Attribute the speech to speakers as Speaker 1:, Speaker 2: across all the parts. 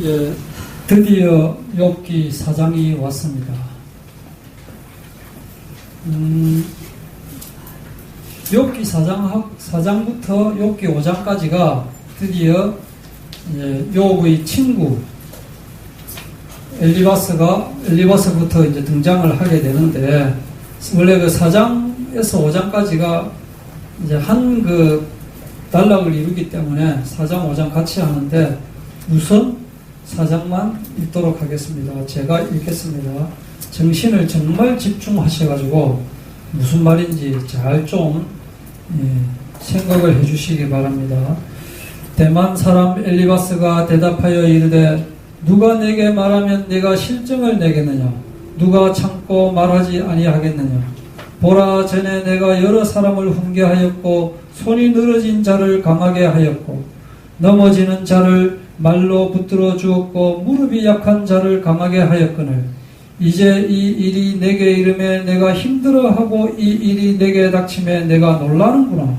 Speaker 1: 예, 드디어 욥기 4장이 왔습니다. 욥기 4장부터 욥기 5장까지가 드디어 욥의 친구 엘리바스부터 이제 등장을 하게 되는데, 원래 그 4장에서 5장까지가 이제 한 그 단락을 이루기 때문에 4장, 5장 같이 하는데, 우선 4장만 읽도록 하겠습니다. 제가 읽겠습니다. 정신을 정말 집중하셔가지고 무슨 말인지 잘 좀 생각을 해주시기 바랍니다. 대만 사람 엘리바스가 대답하여 이르되, 누가 내게 말하면 내가 실증을 내겠느냐? 누가 참고 말하지 아니하겠느냐? 보라, 전에 내가 여러 사람을 훈계하였고 손이 늘어진 자를 강하게 하였고 넘어지는 자를 말로 붙들어 주었고 무릎이 약한 자를 강하게 하였거늘 이제 이 일이 내게 이름에 내가 힘들어하고 이 일이 내게 닥침에 내가 놀라는구나.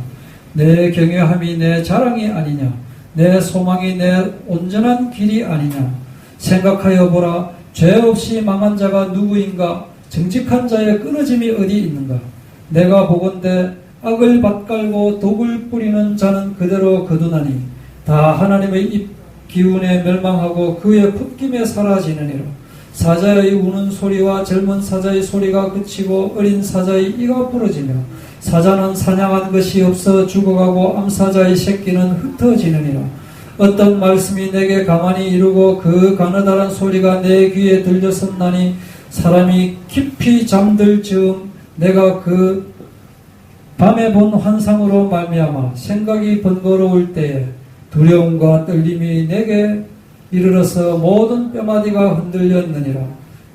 Speaker 1: 내 경외함이 내 자랑이 아니냐? 내 소망이 내 온전한 길이 아니냐? 생각하여 보라. 죄 없이 망한 자가 누구인가? 정직한 자의 끊어짐이 어디 있는가? 내가 보건대 악을 밭갈고 독을 뿌리는 자는 그대로 거두나니 다 하나님의 입 기운에 멸망하고 그의 콧김에 사라지느니라. 사자의 우는 소리와 젊은 사자의 소리가 그치고 어린 사자의 이가 부러지며 사자는 사냥한 것이 없어 죽어가고 암사자의 새끼는 흩어지느니라. 어떤 말씀이 내게 가만히 이루고 그 가느다란 소리가 내 귀에 들렸었나니 사람이 깊이 잠들 즈음 내가 그 밤에 본 환상으로 말미암아 생각이 번거로울 때에 두려움과 떨림이 내게 이르러서 모든 뼈마디가 흔들렸느니라.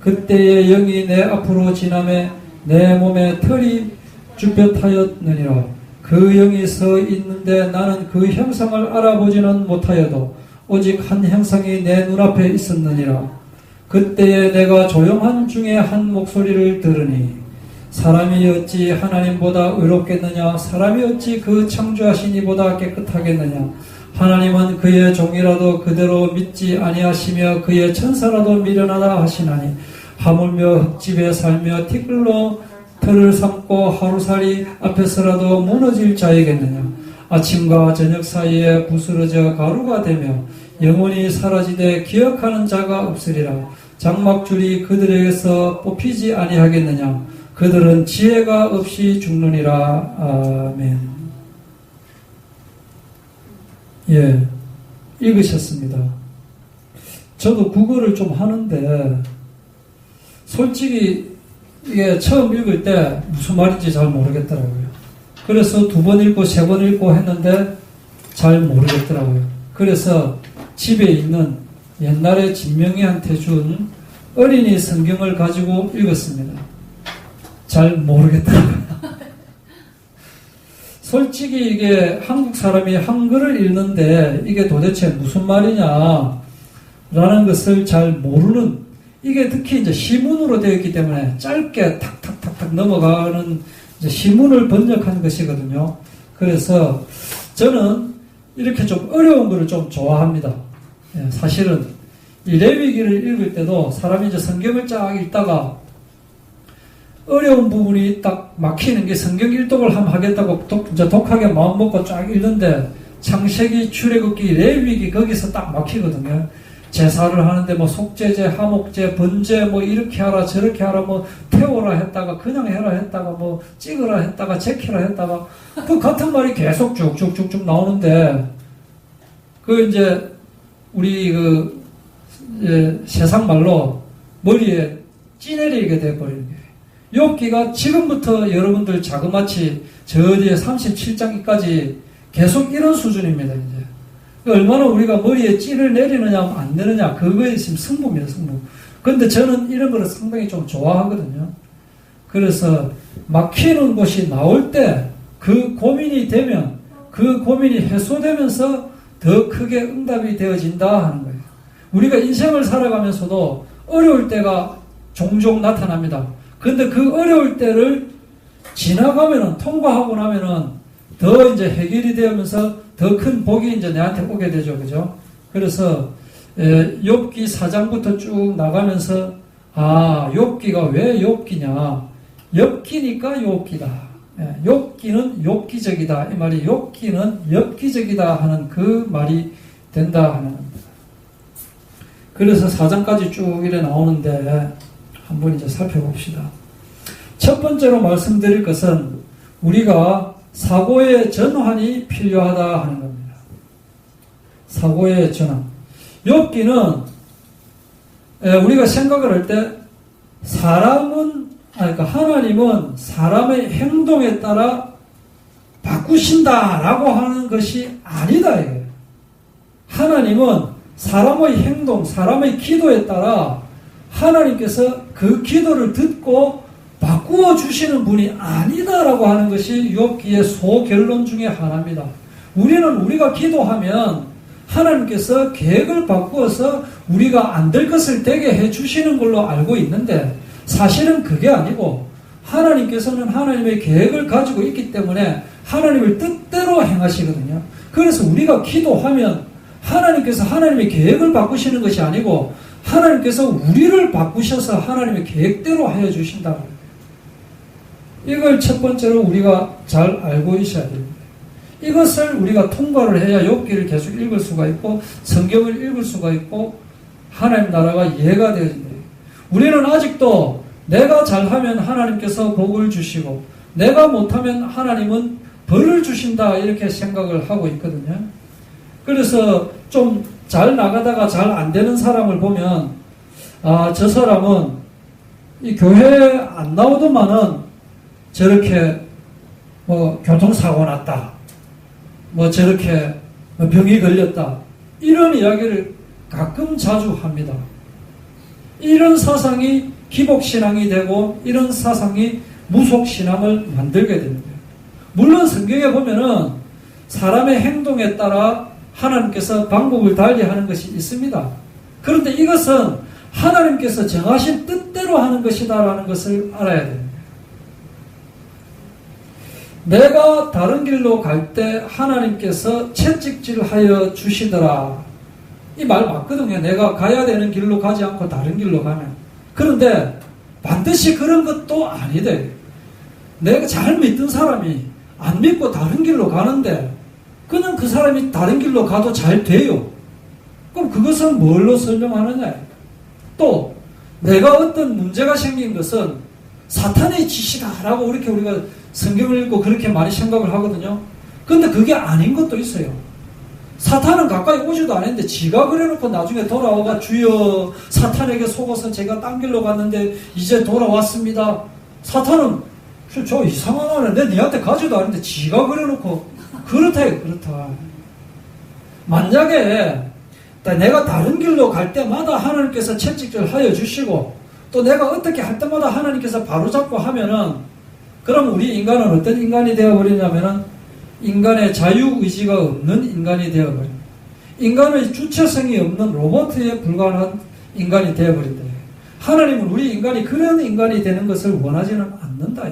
Speaker 1: 그때의 영이 내 앞으로 지나매 내 몸에 털이 쭈뼛하였느니라. 그 영이 서 있는데 나는 그 형상을 알아보지는 못하여도 오직 한 형상이 내 눈앞에 있었느니라. 그때에 내가 조용한 중에 한 목소리를 들으니 사람이 어찌 하나님보다 의롭겠느냐? 사람이 어찌 그 창조하신 이보다 깨끗하겠느냐? 하나님은 그의 종이라도 그대로 믿지 아니하시며 그의 천사라도 미련하다 하시나니 하물며 흙집에 살며 티끌로 털을 삼고 하루살이 앞에서라도 무너질 자이겠느냐? 아침과 저녁 사이에 부스러져 가루가 되며 영원히 사라지되 기억하는 자가 없으리라. 장막줄이 그들에게서 뽑히지 아니하겠느냐? 그들은 지혜가 없이 죽느니라. 아멘. 예, 읽으셨습니다. 저도 국어를 좀 하는데 솔직히 이게 처음 읽을 때 무슨 말인지 잘 모르겠더라고요. 그래서 2번 읽고 3번 읽고 했는데 잘 모르겠더라고요. 그래서 집에 있는 옛날에 진명이한테 준 어린이 성경을 가지고 읽었습니다. 잘 모르겠더라고요. 솔직히 이게 한국 사람이 한글을 읽는데 이게 도대체 무슨 말이냐 라는 것을 잘 모르는, 이게 특히 이제 시문으로 되어 있기 때문에 짧게 탁탁탁탁 넘어가는 이제 시문을 번역한 것이거든요. 그래서 저는 이렇게 좀 어려운 거를 좀 좋아합니다. 예, 사실은 이 레위기를 읽을 때도 사람이 이제 성경을 쫙 읽다가 어려운 부분이 딱 막히는 게, 성경 일독을 한번 하겠다고 이제 독하게 마음 먹고 쫙 읽는데 창세기, 출애굽기, 레위기 거기서 딱 막히거든요. 제사를 하는데 뭐 속죄제, 하목제, 번제 뭐 이렇게 하라 저렇게 하라 뭐 태워라 했다가 그냥 해라 했다가 뭐 찍으라 했다가 제키라 했다가 그 같은 말이 계속 쭉쭉쭉쭉 나오는데, 그 이제 우리 그 세상 말로 머리에 찌내리게 돼버리는 거예요. 욥기가 지금부터 여러분들 자그마치 저 뒤에 37장까지 계속 이런 수준입니다. 이제 얼마나 우리가 머리에 찌를 내리느냐 안 내느냐 그거에 지금 승부입니다. 승부. 그런데 저는 이런 거를 상당히 좀 좋아하거든요. 그래서 막히는 곳이 나올 때 그 고민이 되면 그 고민이 해소되면서 더 크게 응답이 되어진다 하는 거예요. 우리가 인생을 살아가면서도 어려울 때가 종종 나타납니다. 그런데 그 어려울 때를 지나가면은, 통과하고 나면은 더 이제 해결이 되면서 더 큰 복이 이제 내한테 오게 되죠. 그죠? 그래서 욥기 4장부터 쭉 나가면서 욥기가 왜 욥기냐? 엽기니까 욥기다. 욥기는 엽기적이다. 이 말이 욥기는 엽기적이다 하는 그 말이 된다 하는 겁니다. 그래서 4장까지 쭉 이래 나오는데 한번 이제 살펴봅시다. 첫 번째로 말씀드릴 것은 우리가 사고의 전환이 필요하다 하는 겁니다. 사고의 전환. 욥기는 우리가 생각을 할 때 그러니까 하나님은 사람의 행동에 따라 바꾸신다라고 하는 것이 아니다. 이게. 하나님은 사람의 행동, 사람의 기도에 따라 하나님께서 그 기도를 듣고 바꾸어 주시는 분이 아니다라고 하는 것이 욥기의 소결론 중에 하나입니다. 우리는 우리가 기도하면 하나님께서 계획을 바꾸어서 우리가 안 될 것을 되게 해 주시는 걸로 알고 있는데 사실은 그게 아니고 하나님께서는 하나님의 계획을 가지고 있기 때문에 하나님의 뜻대로 행하시거든요. 그래서 우리가 기도하면 하나님께서 하나님의 계획을 바꾸시는 것이 아니고 하나님께서 우리를 바꾸셔서 하나님의 계획대로 하여 주신다. 이걸 첫 번째로 우리가 잘 알고 있어야 됩니다. 이것을 우리가 통과를 해야 욥기를 계속 읽을 수가 있고 성경을 읽을 수가 있고 하나님 나라가 이해가 되어진다. 우리는 아직도 내가 잘하면 하나님께서 복을 주시고 내가 못하면 하나님은 벌을 주신다 이렇게 생각을 하고 있거든요. 그래서 좀 잘 나가다가 잘 안 되는 사람을 보면 저 사람은 이 교회에 안 나오더만은 저렇게 교통사고 났다 저렇게 병이 걸렸다 이런 이야기를 가끔 자주 합니다. 이런 사상이 기복신앙이 되고 이런 사상이 무속신앙을 만들게 됩니다. 물론 성경에 보면은 사람의 행동에 따라 하나님께서 방법을 달리하는 것이 있습니다. 그런데 이것은 하나님께서 정하신 뜻대로 하는 것이다라는 것을 알아야 됩니다. 내가 다른 길로 갈 때 하나님께서 채찍질하여 주시더라. 이 말 맞거든요. 내가 가야 되는 길로 가지 않고 다른 길로 가면. 그런데 반드시 그런 것도 아니다. 내가 잘 믿던 사람이 안 믿고 다른 길로 가는데 그냥 그 사람이 다른 길로 가도 잘 돼요. 그럼 그것은 뭘로 설명하느냐? 또 내가 어떤 문제가 생긴 것은 사탄의 짓이다라고 이렇게 우리가 성경을 읽고 그렇게 많이 생각을 하거든요. 그런데 그게 아닌 것도 있어요. 사탄은 가까이 오지도 않았는데 지가 그래놓고 나중에 돌아와가 주여 사탄에게 속아서 제가 딴 길로 갔는데 이제 돌아왔습니다. 사탄은 저 이상한 아는 내 니한테 가지도 않았는데 지가 그래놓고 그렇다. 만약에 내가 다른 길로 갈 때마다 하나님께서 채찍질 하여 주시고 또 내가 어떻게 할 때마다 하나님께서 바로잡고 하면은 그럼 우리 인간은 어떤 인간이 되어버리냐면은 인간의 자유의지가 없는 인간이 되어버립니다. 인간의 주체성이 없는 로봇에 불과한 인간이 되어버린다. 하나님은 우리 인간이 그런 인간이 되는 것을 원하지는 않는다.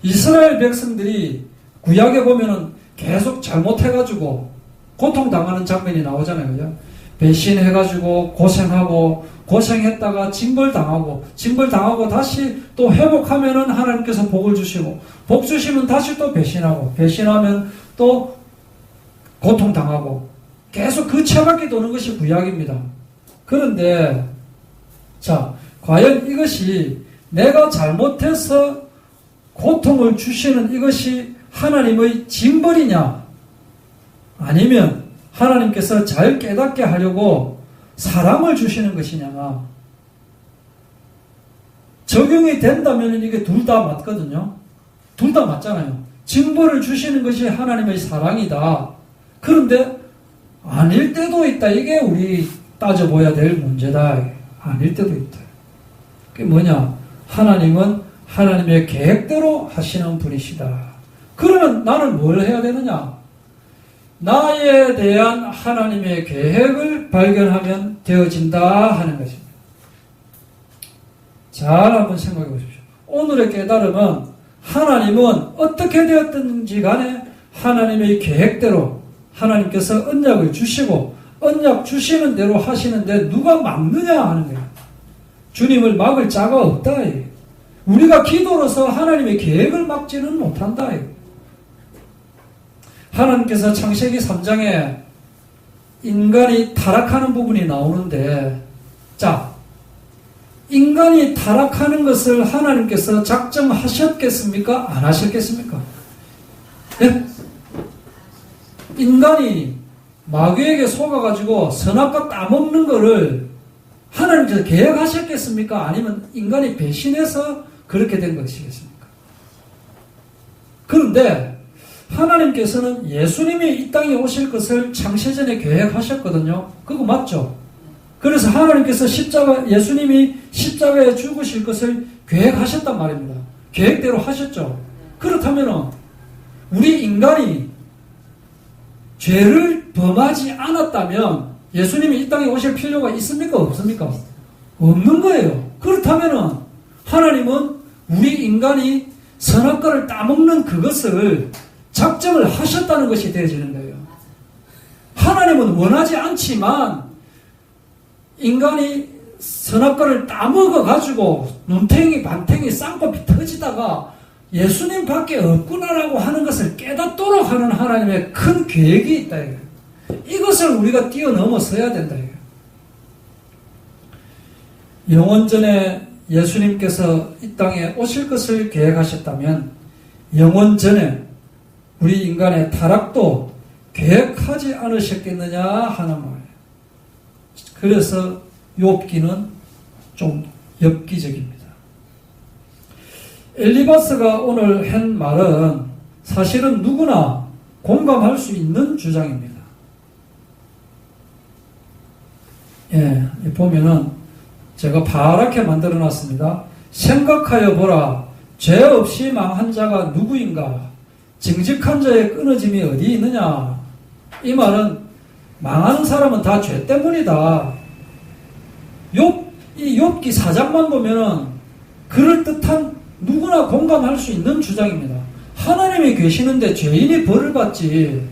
Speaker 1: 이스라엘 백성들이 구약에 보면은 계속 잘못해가지고 고통당하는 장면이 나오잖아요. 그죠? 배신해가지고 고생했다가 징벌당하고 다시 또 회복하면은 하나님께서 복을 주시고 복 주시면 다시 또 배신하면 또 고통당하고 계속 그 채바퀴 도는 것이 구약입니다. 그런데 과연 이것이 내가 잘못해서 고통을 주시는 이것이 하나님의 징벌이냐 아니면 하나님께서 잘 깨닫게 하려고 사랑을 주시는 것이냐 적용이 된다면 이게 둘 다 맞거든요. 둘 다 맞잖아요. 징벌을 주시는 것이 하나님의 사랑이다. 그런데 아닐 때도 있다. 이게 우리 따져봐야 될 문제다. 아닐 때도 있다. 그게 뭐냐? 하나님은 하나님의 계획대로 하시는 분이시다. 그러면 나는 뭘 해야 되느냐? 나에 대한 하나님의 계획을 발견하면 되어진다 하는 것입니다. 잘 한번 생각해 보십시오. 오늘의 깨달음은 하나님은 어떻게 되었든지 간에 하나님의 계획대로 하나님께서 언약을 주시고 언약 주시는 대로 하시는데 누가 막느냐 하는 거예요. 주님을 막을 자가 없다. 우리가 기도로서 하나님의 계획을 막지는 못한다. 하나님께서 창세기 3장에 인간이 타락하는 부분이 나오는데, 자, 인간이 타락하는 것을 하나님께서 작정하셨겠습니까? 안 하셨겠습니까? 네? 인간이 마귀에게 속아가지고 선악과 따먹는 거를 하나님께서 계획하셨겠습니까? 아니면 인간이 배신해서 그렇게 된 것이겠습니까? 그런데 하나님께서는 예수님이 이 땅에 오실 것을 창세전에 계획하셨거든요. 그거 맞죠? 그래서 하나님께서 예수님이 십자가에 죽으실 것을 계획하셨단 말입니다. 계획대로 하셨죠. 그렇다면 우리 인간이 죄를 범하지 않았다면 예수님이 이 땅에 오실 필요가 있습니까? 없습니까? 없는 거예요. 그렇다면 하나님은 우리 인간이 선악과를 따먹는 그것을 작정을 하셨다는 것이 되어지는 거예요. 하나님은 원하지 않지만 인간이 선악과를 따먹어가지고 눈탱이 반탱이 쌍꺼풀 터지다가 예수님 밖에 없구나라고 하는 것을 깨닫도록 하는 하나님의 큰 계획이 있다. 이것을 우리가 뛰어넘어서야 된다. 영원전에 예수님께서 이 땅에 오실 것을 계획하셨다면 영원전에 우리 인간의 타락도 계획하지 않으셨겠느냐 하는 말이에요. 그래서 욥기는 좀 엽기적입니다. 엘리바스가 오늘 한 말은 사실은 누구나 공감할 수 있는 주장입니다. 예, 보면은 제가 파랗게 만들어 놨습니다. 생각하여 보라. 죄 없이 망한 자가 누구인가? 정직한 자의 끊어짐이 어디 있느냐? 이 말은 망하는 사람은 다 죄 때문이다. 이 욥기 4장만 보면은 그럴듯한 누구나 공감할 수 있는 주장입니다. 하나님이 계시는데 죄인이 벌을 받지.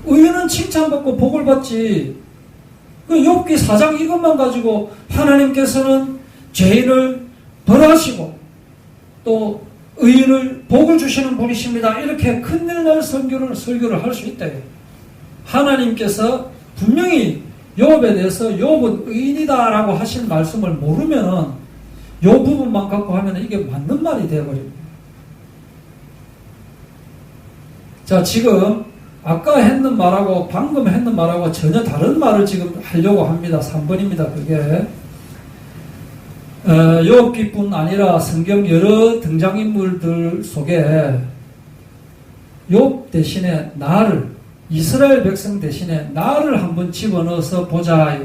Speaker 1: 의인은 칭찬받고 복을 받지. 그 욥기 4장 이것만 가지고 하나님께서는 죄인을 벌하시고 또 의인을 복을 주시는 분이십니다. 이렇게 큰일날 설교를 할 수 있다. 하나님께서 분명히 욥에 대해서 욥은 의인이다라고 하신 말씀을 모르면은 이 부분만 갖고 하면 이게 맞는 말이 되어버립니다. 자, 지금 아까 했는 말하고 방금 했는 말하고 전혀 다른 말을 지금 하려고 합니다. 3번입니다. 그게 욥기뿐 아니라 성경 여러 등장인물들 속에 욥 대신에 나를, 이스라엘 백성 대신에 나를 한번 집어넣어서 보자.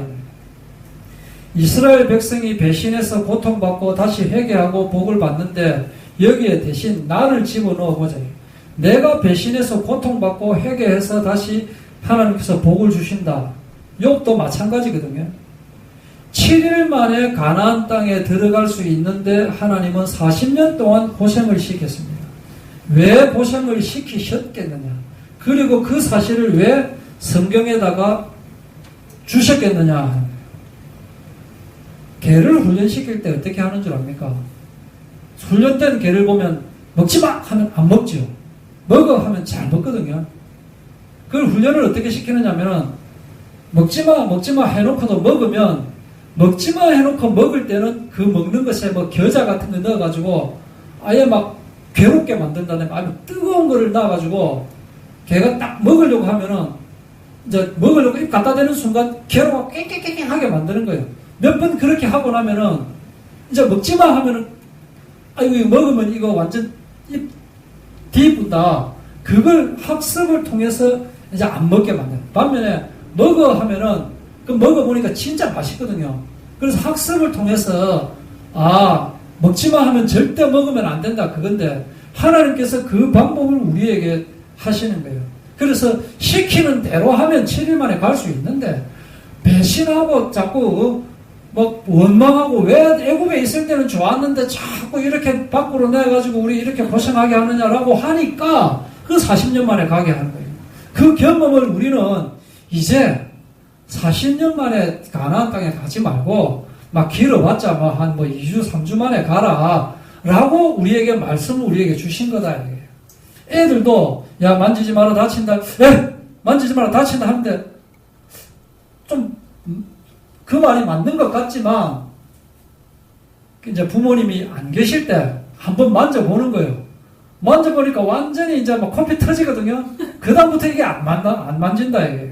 Speaker 1: 이스라엘 백성이 배신해서 고통받고 다시 회개하고 복을 받는데 여기에 대신 나를 집어넣어 보자. 내가 배신해서 고통받고 회개해서 다시 하나님께서 복을 주신다. 욥도 마찬가지거든요. 7일 만에 가나안 땅에 들어갈 수 있는데 하나님은 40년 동안 고생을 시켰습니다. 왜 고생을 시키셨겠느냐? 그리고 그 사실을 왜 성경에다가 주셨겠느냐? 개를 훈련시킬 때 어떻게 하는 줄 압니까? 훈련된 개를 보면 먹지마 하면 안 먹지요. 먹어 하면 잘 먹거든요. 그걸 훈련을 어떻게 시키느냐면은 먹지마 해놓고도 먹으면 먹지마 해놓고 먹을 때는 그 먹는 것에 뭐 겨자 같은 거 넣어가지고 아예 막 괴롭게 만든다든가 아주 뜨거운 거를 넣어가지고 걔가 딱 먹으려고 하면은 이제 먹으려고 입 갖다 대는 순간 괴로워 깽깽깽깽하게 만드는 거예요. 몇 번 그렇게 하고 나면은 이제 먹지마 하면은 아이고 먹으면 이거 완전 입 뒤분다. 그걸 학습을 통해서 이제 안 먹게 만들어요. 반면에 먹어 하면은 그 먹어보니까 진짜 맛있거든요. 그래서 학습을 통해서 먹지마 하면 절대 먹으면 안 된다 그건데 하나님께서 그 방법을 우리에게 하시는 거예요. 그래서 시키는 대로 하면 7일 만에 갈 수 있는데 배신하고 자꾸 막 원망하고 왜 애굽에 있을 때는 좋았는데 자꾸 이렇게 밖으로 내가지고 우리 이렇게 고생하게 하느냐라고 하니까 그 40년 만에 가게 하는 거예요. 그 경험을 우리는 이제 40년 만에 가나안 땅에 가지 말고 막 길어봤자 한 2주 3주 만에 가라 라고 우리에게 말씀을 우리에게 주신 거다. 애들도 야 만지지 마라 다친다. 만지지 마라 다친다 하는데 좀 그 말이 맞는 것 같지만 이제 부모님이 안 계실 때 한번 만져보는 거예요. 만져보니까 완전히 이제 막 코피 터지거든요. 그다음부터 이게 안 만진다, 이게.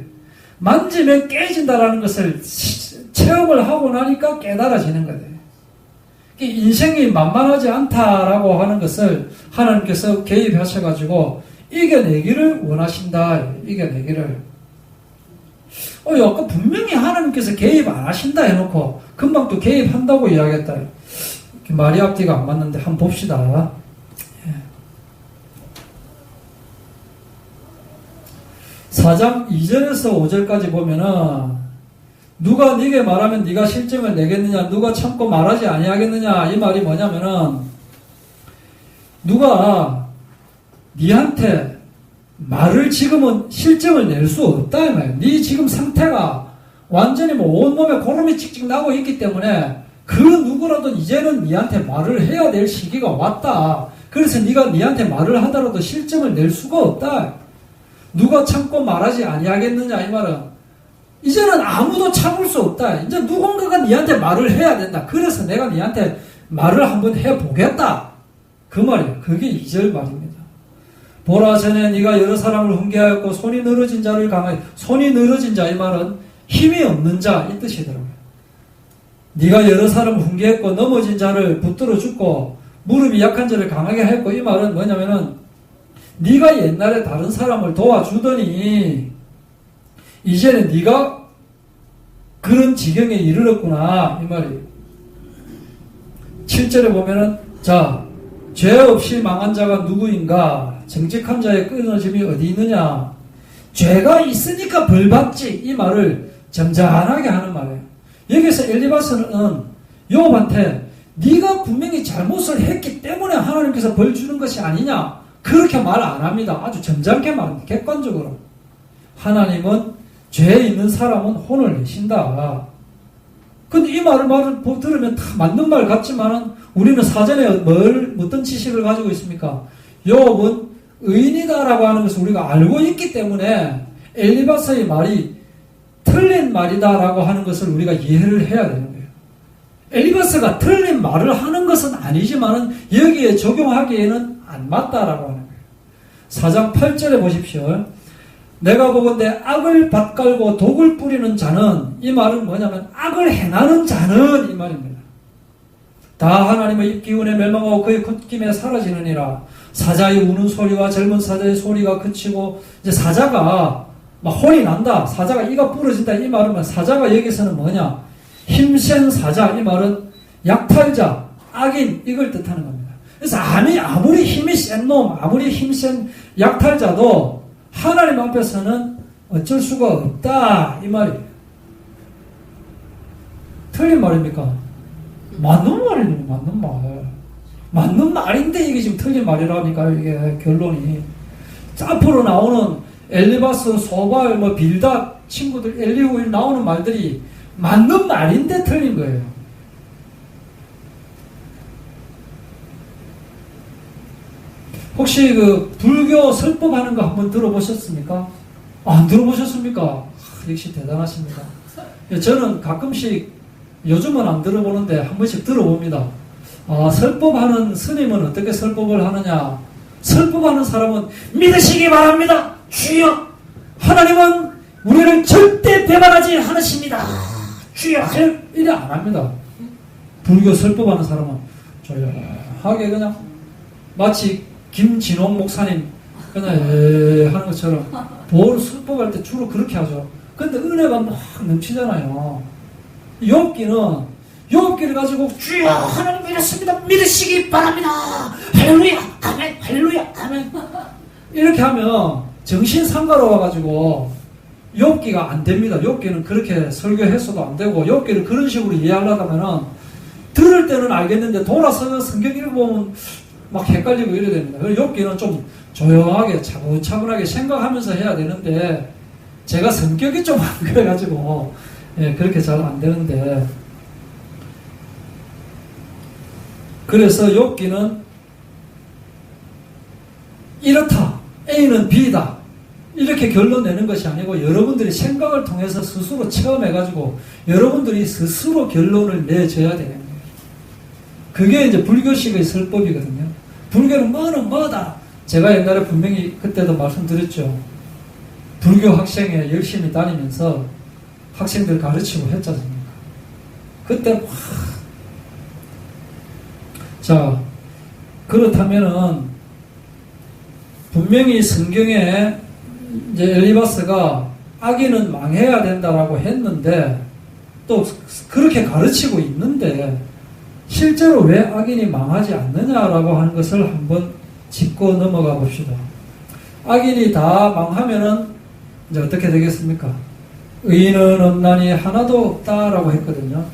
Speaker 1: 만지면 깨진다라는 것을 체험을 하고 나니까 깨달아지는 거예요. 인생이 만만하지 않다라고 하는 것을 하나님께서 개입하셔가지고 이겨내기를 원하신다, 이겨내기를. 아까 분명히 하나님께서 개입 안 하신다 해놓고 금방 또 개입한다고 이야기했다. 말이 앞뒤가 안 맞는데 한번 봅시다. 4장 2절에서 5절까지 보면은 누가 네게 말하면 네가 실증을 내겠느냐, 누가 참고 말하지 아니하겠느냐, 이 말이 뭐냐면은 누가 네한테 말을 지금은 실증을 낼 수 없다 이 말이야. 네 지금 상태가 완전히 온몸에 고름이 찍찍 나고 있기 때문에 그 누구라도 이제는 네한테 말을 해야 될 시기가 왔다. 그래서 네가 네한테 말을 하더라도 실증을 낼 수가 없다. 누가 참고 말하지 아니하겠느냐 이 말은 이제는 아무도 참을 수 없다. 이제 누군가가 네한테 말을 해야 된다. 그래서 내가 네한테 말을 한번 해보겠다. 그 말이에요. 그게 2절 말입니다. 보라 전에 네가 여러 사람을 훈계하였고 손이 늘어진 자를 강하게. 손이 늘어진 자 이 말은 힘이 없는 자 이 뜻이더라고요. 네가 여러 사람을 훈계했고 넘어진 자를 붙들어 줬고 무릎이 약한 자를 강하게 하였고 이 말은 뭐냐면은 네가 옛날에 다른 사람을 도와주더니 이제는 네가 그런 지경에 이르렀구나 이 말이에요. 7절에 보면은 자 죄 없이 망한 자가 누구인가? 정직한 자의 끊어짐이 어디 있느냐? 죄가 있으니까 벌받지 이 말을 점잖하게 하는 말이에요. 여기서 엘리바스는 요업한테 네가 분명히 잘못을 했기 때문에 하나님께서 벌 주는 것이 아니냐 그렇게 말 안 합니다. 아주 점잖게 말합니다. 객관적으로 하나님은 죄 있는 사람은 혼을 내신다. 근데 이 말을 들으면 다 맞는 말 같지만은 우리는 사전에 어떤 지식을 가지고 있습니까? 요업은 의인이다라고 하는 것을 우리가 알고 있기 때문에 엘리바스의 말이 틀린 말이다라고 하는 것을 우리가 이해를 해야 되는 거예요. 엘리바스가 틀린 말을 하는 것은 아니지만은 여기에 적용하기에는 안 맞다라고 하는 거예요. 4장 8절에 보십시오. 내가 보건대 악을 밭갈고 독을 뿌리는 자는 이 말은 뭐냐면 악을 행하는 자는 이 말입니다. 다 하나님의 입기운에 멸망하고 그의 걷김에 사라지느니라. 사자의 우는 소리와 젊은 사자의 소리가 그치고 이제 사자가 막 혼이 난다. 사자가 이가 부러진다. 이 말은 사자가 여기서는 뭐냐? 힘센 사자. 이 말은 약탈자, 악인 이걸 뜻하는 겁니다. 그래서 아무리 힘이 센 놈, 아무리 힘센 약탈자도 하나님 앞에서는 어쩔 수가 없다. 이 말이에요. 틀린 말입니까? 맞는 말이에요. 맞는 말. 맞는 말인데 이게 지금 틀린 말이라니까 이게 결론이. 앞으로 나오는 엘리바스, 소발, 빌닷 친구들, 엘리후 나오는 말들이 맞는 말인데 틀린 거예요. 혹시 불교 설법하는 거 한번 들어보셨습니까? 안 들어보셨습니까? 역시 대단하십니다. 저는 가끔씩 요즘은 안 들어보는데 한 번씩 들어봅니다. 설법하는 스님은 어떻게 설법을 하느냐? 설법하는 사람은 믿으시기 바랍니다. 주여, 하나님은 우리를 절대 배반하지 않으십니다. 주여, 이래 안 합니다. 불교 설법하는 사람은 조용하게 그냥 마치 김진홍 목사님 그냥 하는 것처럼 보호를 설법할 때 주로 그렇게 하죠. 근데 은혜가 막 넘치잖아요. 욥기를 가지고 주여 하나님 믿었습니다. 믿으시기 바랍니다. 할렐루야 아멘 할렐루야 아멘 이렇게 하면 정신상가로 와가지고 욥기가 안 됩니다. 욥기는 그렇게 설교했어도 안 되고 욥기를 그런 식으로 이해하려면은 들을 때는 알겠는데 돌아서 성경 읽어보면 막 헷갈리고 이래야 됩니다. 그래서 욥기는 좀 조용하게 차분차분하게 생각하면서 해야 되는데 제가 성격이 좀 안 그래가지고 그렇게 잘 안 되는데, 그래서 욥기는 이렇다, A는 B다 이렇게 결론 내는 것이 아니고 여러분들이 생각을 통해서 스스로 체험해가지고 여러분들이 스스로 결론을 내줘야 되는 거예요. 그게 이제 불교식의 설법이거든요. 불교는 뭐는 뭐다. 제가 옛날에 분명히 그때도 말씀드렸죠. 불교 학생회 열심히 다니면서 학생들 가르치고 했지 않습니까? 그때 자, 그렇다면은 분명히 성경에 이제 엘리바스가 악인은 망해야 된다라고 했는데 또 그렇게 가르치고 있는데 실제로 왜 악인이 망하지 않느냐라고 하는 것을 한번 짚고 넘어가 봅시다. 악인이 다 망하면은 이제 어떻게 되겠습니까? 의인은 없나니 하나도 없다라고 했거든요.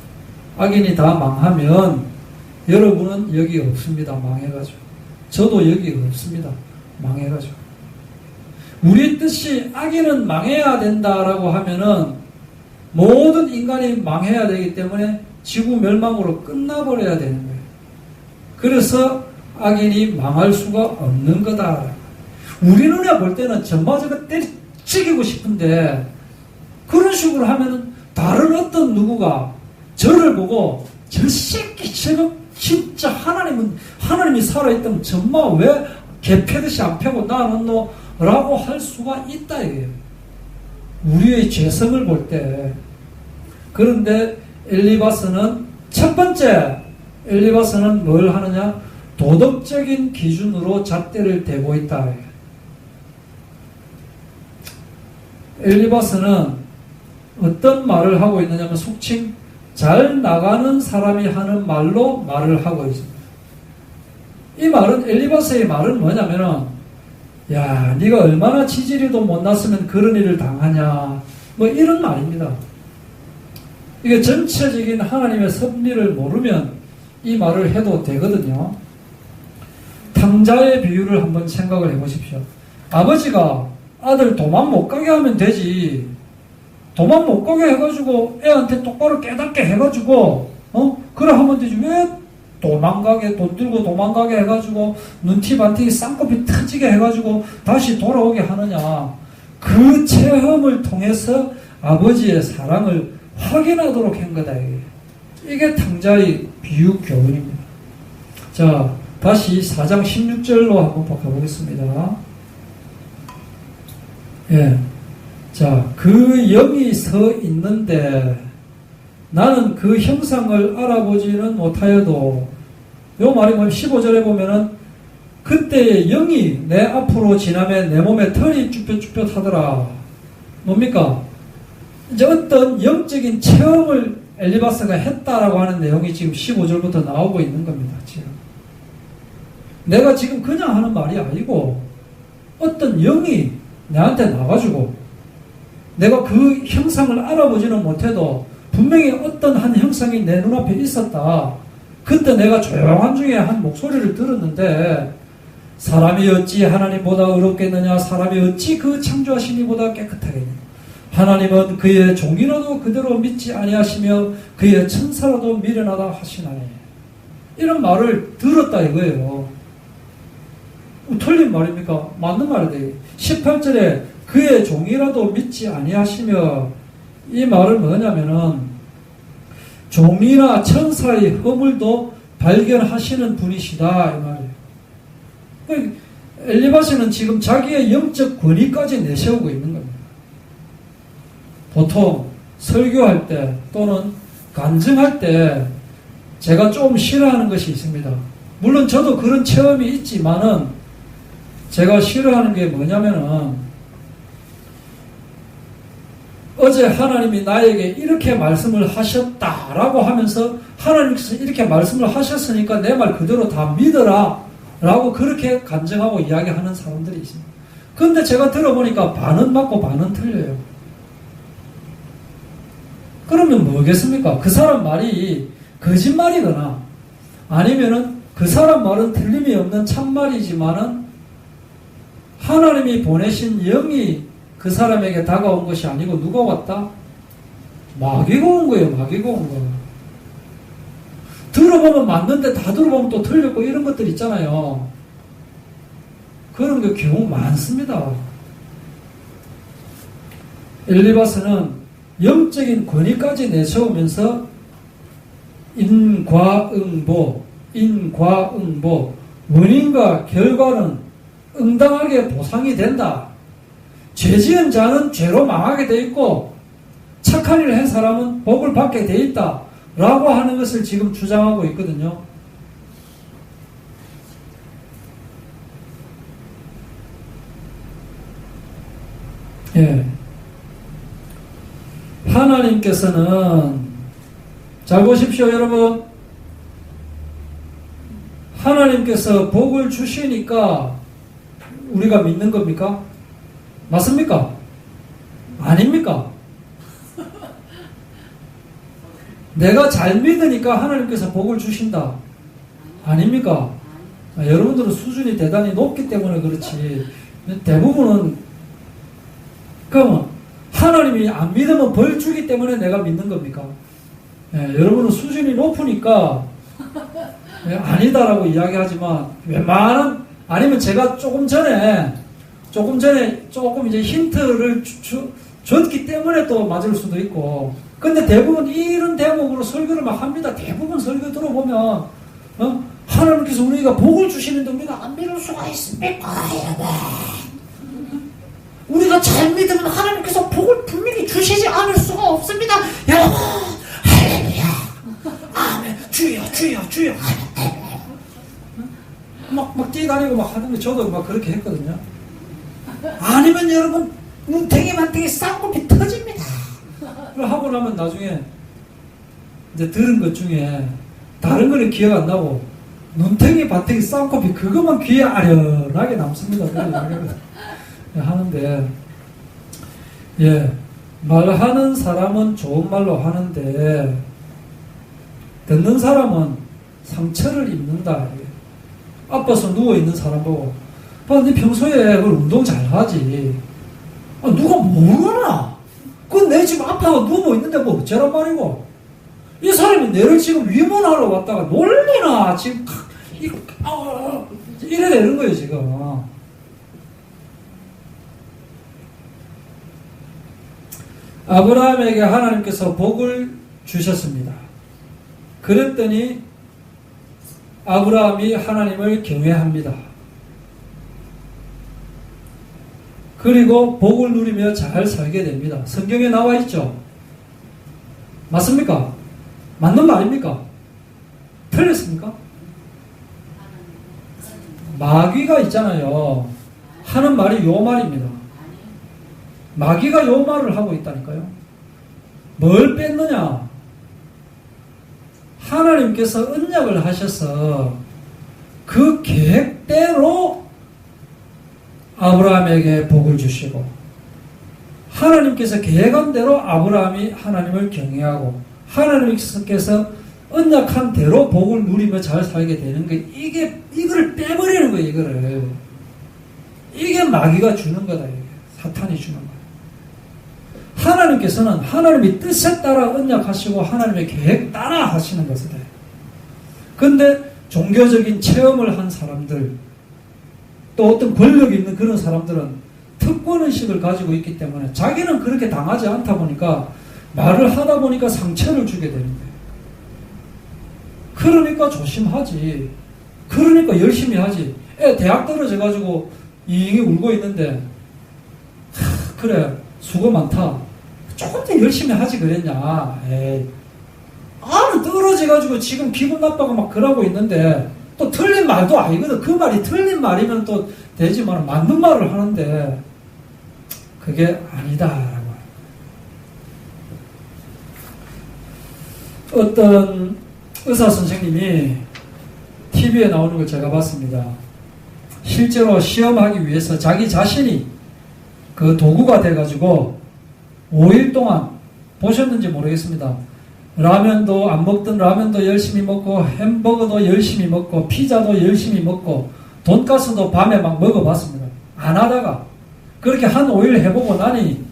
Speaker 1: 악인이 다 망하면 여러분은 여기 없습니다. 망해가지고. 저도 여기 없습니다. 망해가지고. 우리 뜻이 악인은 망해야 된다라고 하면은 모든 인간이 망해야 되기 때문에 지구 멸망으로 끝나버려야 되는 거예요. 그래서 악인이 망할 수가 없는 거다. 우리 눈에 볼 때는 전마저가 때리치기고 싶은데 그런 식으로 하면은 다른 어떤 누구가 저를 보고 저 새끼처럼 진짜 하나님이 살아있다면 전마 왜 개패듯이 안 패고 나는 라고 할 수가 있다 이거예요. 우리의 죄성을 볼 때. 그런데 엘리바스는 첫 번째 엘리바스는 뭘 하느냐? 도덕적인 기준으로 잣대를 대고 있다. 엘리바스는 어떤 말을 하고 있느냐면 속칭 잘 나가는 사람이 하는 말로 말을 하고 있습니다. 이 말은 엘리바스의 말은 뭐냐면은 야, 네가 얼마나 지지리도 못났으면 그런 일을 당하냐 뭐 이런 말입니다. 이게 전체적인 하나님의 섭리를 모르면 이 말을 해도 되거든요. 탕자의 비유를 한번 생각을 해보십시오. 아버지가 아들 도망 못 가게 하면 되지. 도망 못 가게 해가지고 애한테 똑바로 깨닫게 해가지고 그래 하면 되지. 왜 도망가게 돈 들고 도망가게 해가지고 눈티 반티기 쌍꺼풀 터지게 해가지고 다시 돌아오게 하느냐. 그 체험을 통해서 아버지의 사랑을 확인하도록 한 거다. 이게 탕자의 비유 교훈입니다. 자, 다시 4장 16절로 한번 바꿔보겠습니다. 예. 자, 그 영이 서 있는데 나는 그 형상을 알아보지는 못하여도 요 말이 뭐냐면 15절에 보면은 그때의 영이 내 앞으로 지나면 내 몸에 털이 쭈뼛쭈뼛 하더라. 뭡니까? 이제 어떤 영적인 체험을 엘리바스가 했다라고 하는 내용이 지금 15절부터 나오고 있는 겁니다. 지금. 내가 지금 그냥 하는 말이 아니고 어떤 영이 내한테 나가지고 내가 그 형상을 알아보지는 못해도 분명히 어떤 한 형상이 내 눈앞에 있었다. 그때 내가 조용한 중에 한 목소리를 들었는데 사람이 어찌 하나님보다 의롭겠느냐. 사람이 어찌 그 창조하신 이보다 깨끗하겠느냐. 하나님은 그의 종이라도 그대로 믿지 아니하시며 그의 천사라도 미련하다 하시나니. 이런 말을 들었다 이거예요. 틀린 말입니까? 맞는 말이에요. 18절에 그의 종이라도 믿지 아니하시며, 이 말은 뭐냐면은 종이나 천사의 허물도 발견하시는 분이시다 이 말이에요. 엘리바스는 지금 자기의 영적 권위까지 내세우고 있는 겁니다. 보통 설교할 때 또는 간증할 때 제가 좀 싫어하는 것이 있습니다. 물론 저도 그런 체험이 있지만은 제가 싫어하는 게 뭐냐면은 어제 하나님이 나에게 이렇게 말씀을 하셨다라고 하면서 하나님께서 이렇게 말씀을 하셨으니까 내 말 그대로 다 믿어라 라고 그렇게 간증하고 이야기하는 사람들이 있습니다. 그런데 제가 들어보니까 반은 맞고 반은 틀려요. 그러면 뭐겠습니까? 그 사람 말이 거짓말이거나 아니면은 그 사람 말은 틀림이 없는 참말이지만은 하나님이 보내신 영이 그 사람에게 다가온 것이 아니고 누가 왔다? 마귀가 온 거예요. 마귀가 온 거. 들어보면 맞는데 다 들어보면 또 틀렸고 이런 것들 있잖아요. 그런 게 경우 많습니다. 엘리바스는 영적인 권위까지 내세우면서 인과응보, 원인과 결과는 응당하게 보상이 된다. 죄 지은 자는 죄로 망하게 돼 있고 착한 일을 한 사람은 복을 받게 돼 있다 라고 하는 것을 지금 주장하고 있거든요. 예. 하나님께서는 잘 보십시오 여러분. 하나님께서 복을 주시니까 우리가 믿는 겁니까? 맞습니까? 아닙니까? 내가 잘 믿으니까 하나님께서 복을 주신다. 아닙니까? 여러분들은 수준이 대단히 높기 때문에 그렇지. 대부분은 그러면 하나님이 안 믿으면 벌 주기 때문에 내가 믿는 겁니까? 여러분은 수준이 높으니까 아니다라고 이야기하지만 웬만한 아니면 제가 조금 전에 조금 이제 힌트를 줬기 때문에 또 맞을 수도 있고. 근데 대부분 이런 대목으로 설교를 막 합니다. 대부분 설교 들어보면 하나님께서 우리가 복을 주시는데 우리가 안 믿을 수가 있습니까? 우리가 잘 믿으면 하나님께서 복을 분명히 주시지 않을 수가 없습니다. 여러분 할렐루야 아멘 주여 막 뛰어다니고 막 하는데 저도 막 그렇게 했거든요. 아니면 여러분 눈탱이 만탱이 쌍꺼풀이 터집니다. 하고 나면 나중에 이제 들은 것 중에 다른 거는 기억 안 나고 눈탱이 반탱이 쌍꺼풀 그것만 귀에 아련하게 남습니다. 하는데 말하는 사람은 좋은 말로 하는데 듣는 사람은 상처를 입는다. 아파서 누워있는 사람 보고 네 평소에 그걸 운동 잘하지. 누가 모르나? 그건 내 지금 아파서 누워있는데 뭐 어쩌란 말이고. 이 사람이 내를 지금 위문하러 왔다가 놀리나 지금 이래 되는 거예요 지금. 아브라함에게 하나님께서 복을 주셨습니다. 그랬더니 아브라함이 하나님을 경외합니다. 그리고 복을 누리며 잘 살게 됩니다. 성경에 나와 있죠? 맞습니까? 맞는 말입니까? 틀렸습니까? 마귀가 있잖아요. 하는 말이 요 말입니다. 마귀가 요 말을 하고 있다니까요. 뭘 뺐느냐? 하나님께서 언약을 하셔서 그 계획대로 아브라함에게 복을 주시고 하나님께서 계획한 대로 아브라함이 하나님을 경외하고 하나님께서 언약한 대로 복을 누리며 잘 살게 되는 게 이거를 빼버리는 거예요. 이거를. 이게 마귀가 주는 거다. 이게. 사탄이 주는 거다. 하나님께서는 하나님의 뜻에 따라 언약하시고 하나님의 계획 따라 하시는 것이다. 그런데 종교적인 체험을 한 사람들 또 어떤 권력이 있는 그런 사람들은 특권의식을 가지고 있기 때문에 자기는 그렇게 당하지 않다 보니까 말을 하다 보니까 상처를 주게 되는 거예요. 그러니까 조심하지. 그러니까 열심히 하지. 대학 떨어져가지고 잉이 울고 있는데 그래 수고 많다. 조금 더 열심히 하지 그랬냐. 떨어져가지고 지금 기분 나빠가 막 그러고 있는데 또 틀린 말도 아니거든. 그 말이 틀린 말이면 또 되지만 맞는 말을 하는데 그게 아니다라고. 어떤 의사 선생님이 TV에 나오는 걸 제가 봤습니다. 실제로 시험하기 위해서 자기 자신이 그 도구가 돼가지고 5일 동안 보셨는지 모르겠습니다. 라면도 안 먹던 라면도 열심히 먹고 햄버거도 열심히 먹고 피자도 열심히 먹고 돈가스도 밤에 막 먹어봤습니다. 안 하다가 그렇게 한 5일 해보고 나니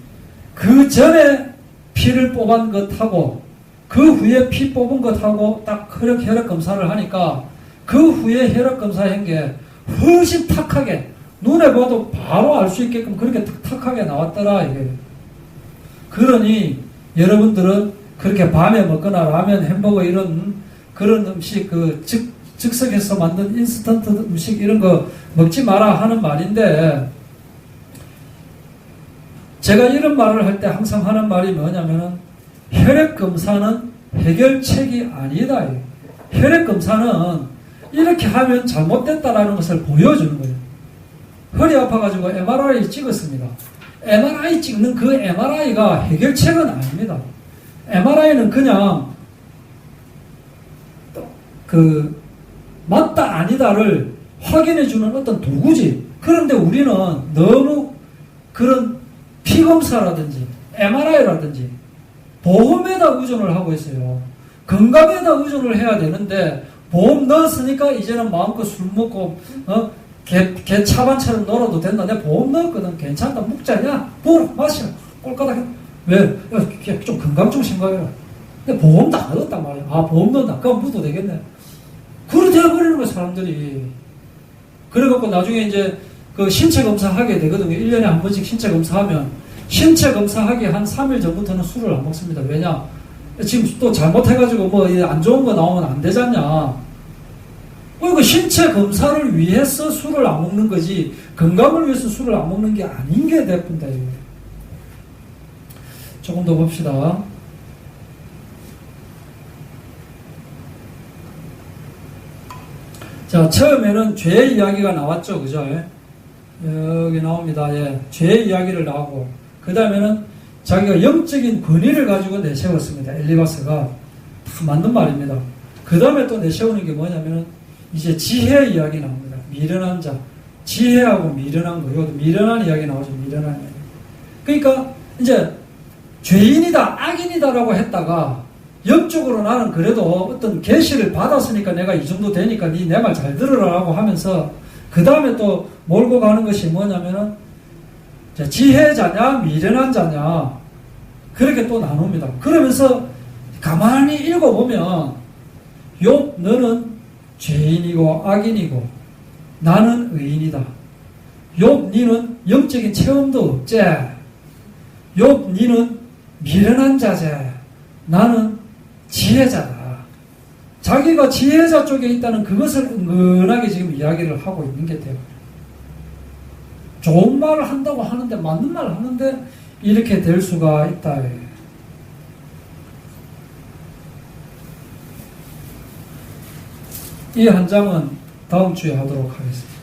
Speaker 1: 그 전에 피를 뽑은 것하고 그 후에 피 뽑은 것하고 딱 혈액 검사를 하니까 그 후에 혈액 검사한 게 훨씬 탁하게 눈에 봐도 바로 알 수 있게끔 그렇게 탁탁하게 나왔더라 이게. 그러니 여러분들은 그렇게 밤에 먹거나 라면, 햄버거 이런 그런 음식 그 즉석에서 만든 인스턴트 음식 이런 거 먹지 마라 하는 말인데, 제가 이런 말을 할 때 항상 하는 말이 뭐냐면은 혈액검사는 해결책이 아니다. 혈액검사는 이렇게 하면 잘못됐다라는 것을 보여주는 거예요. 허리 아파가지고 MRI 찍었습니다. MRI 찍는 그 MRI가 해결책은 아닙니다. MRI는 그냥 그 맞다 아니다를 확인해주는 어떤 도구지. 그런데 우리는 너무 그런 피검사라든지 MRI라든지 보험에다 의존을 하고 있어요. 건강에다 의존을 해야 되는데 보험 넣었으니까 이제는 마음껏 술 먹고 개 차반처럼 놀아도 된다. 내가 보험 넣었거든. 괜찮다. 묵자냐? 먹어라. 마시라. 꼴까닥. 왜? 좀 건강 좀 심각해요. 근데 보험 다 넣었단 말이야. 아, 보험 넣었다. 그럼 묻어도 되겠네. 그렇게 해버리는 거야, 사람들이. 그래갖고 나중에 이제 그 신체 검사하게 되거든요. 1년에 한 번씩 신체 검사하면 신체 검사하기 한 3일 전부터는 술을 안 먹습니다. 왜냐? 지금 또 잘못해가지고 뭐 안 좋은 거 나오면 안 되잖냐. 그 신체 검사를 위해서 술을 안 먹는 거지 건강을 위해서 술을 안 먹는 게 아닌 게 대푼다. 조금 더 봅시다. 자, 처음에는 죄 이야기가 나왔죠. 그죠? 여기 나옵니다. 예. 죄 이야기를 나오고, 그 다음에는 자기가 영적인 권위를 가지고 내세웠습니다. 엘리바스가. 다 맞는 말입니다. 그 다음에 또 내세우는 게 뭐냐면은, 이제 지혜 이야기 나옵니다. 미련한 자. 지혜하고 미련한 거. 이것도 미련한 이야기 나오죠. 미련한 이야기. 그러니까, 이제, 죄인이다, 악인이다라고 했다가, 영적으로 나는 그래도 어떤 계시를 받았으니까 내가 이 정도 되니까 니 내 말 잘 들으라고 하면서 그 다음에 또 몰고 가는 것이 뭐냐면은 지혜자냐 미련한 자냐 그렇게 또 나눕니다. 그러면서 가만히 읽어보면 욥 너는 죄인이고 악인이고 나는 의인이다. 욥 니는 영적인 체험도 없지. 욥 니는 미련한 자제. 나는 지혜자다. 자기가 지혜자 쪽에 있다는 그것을 은근하게 지금 이야기를 하고 있는 게 돼요. 좋은 말을 한다고 하는데, 맞는 말을 하는데, 이렇게 될 수가 있다. 이 한 장은 다음 주에 하도록 하겠습니다.